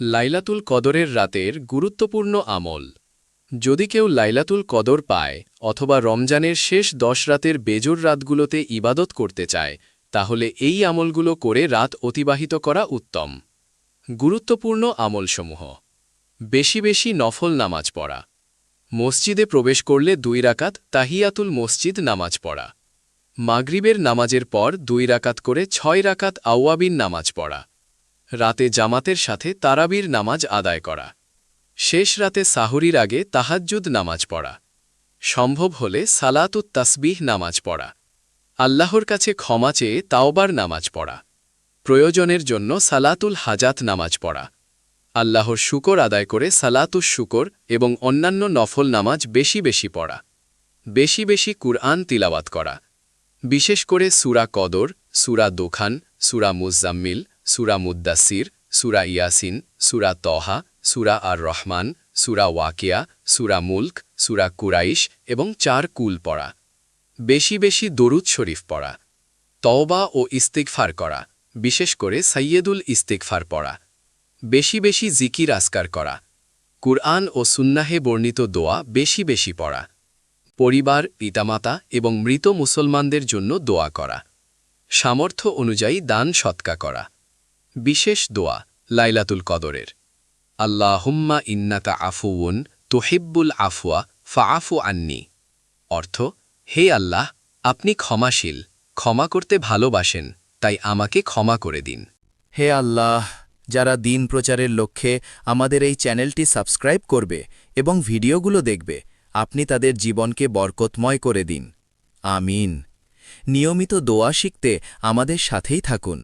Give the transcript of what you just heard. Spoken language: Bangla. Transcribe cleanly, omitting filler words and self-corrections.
লাইলাতুল কদরের রাতের গুরুত্বপূর্ণ আমল। যদি কেউ লাইলাতুল কদর পায় অথবা রমজানের শেষ 10 রাতের বেজোর রাতগুলোতে ইবাদত করতে চায়, তাহলে এই আমলগুলো করে রাত অতিবাহিত করা উত্তম। গুরুত্বপূর্ণ আমলসমূহ: বেশি বেশি নফল নামাজ পড়া, মসজিদে প্রবেশ করলে 2 রাকাত তাহিয়াতুল মসজিদ নামাজ পড়া, মাগরিবের নামাজের পর 2 রাকাত করে 6 রাকাত আওয়াবিন নামাজ পড়া, রাতে জামাতের সাথে তারাবির নামাজ আদায় করা, শেষ রাতে সাহরির আগে তাহাজ্জুদ নামাজ পড়া, সম্ভব হলে সালাতুত তাসবিহ নামাজ পড়া, আল্লাহর কাছে ক্ষমা চেয়ে তাওবার নামাজ পড়া, প্রয়োজনের জন্য সালাতুল হাজাত নামাজ পড়া, আল্লাহর শুকর আদায় করে সালাতুস শুকর এবং অন্যান্য নফল নামাজ বেশি বেশি পড়া, বেশি বেশি কুরআন তিলাওয়াত করা, বিশেষ করে সূরা কদর, সূরা দোখান, সূরা মুজ্জাম্মিল, সূরা মুদ্দাসির, সূরা ইয়াসিন, সূরা তহা, সূরা আর রহমান, সূরা ওয়াকিয়া, সূরা মুলক, সূরা কুরাইশ এবং 4 কুল পড়া, বেশি বেশি দরুদ শরীফ পড়া, তওবা ও ইস্তিগফার করা, বিশেষ করে সাইয়্যেদুল ইস্তিগফার পড়া, বেশি বেশি জিকির আসকার করা, কুরআন ও সুন্নাহে বর্ণিত দোয়া বেশি বেশি পড়া, পরিবার, পিতামাতা এবং মৃত মুসলমানদের জন্য দোয়া করা, সামর্থ্য অনুযায়ী দান সৎকা করা। বিশেষ দোয়া লাইলাতুল কদরের: আল্লাহুম্মা ইন্নাকা আফুউন তুহিব্বুল আফওয়া ফাআফু আন্নি। অর্থ: হে আল্লাহ, আপনি ক্ষমাশীল, ক্ষমা করতে ভালোবাসেন, তাই আমাকে ক্ষমা করে দিন। হে আল্লাহ, যারা দ্বীন প্রচারের লক্ষ্যে আমাদের এই চ্যানেলটি সাবস্ক্রাইব করবে এবং ভিডিওগুলো দেখবে, আপনি তাদের জীবনকে বরকতময় করে দিন। আমিন। নিয়মিত দোয়া শিখতে আমাদের সাথেই থাকুন।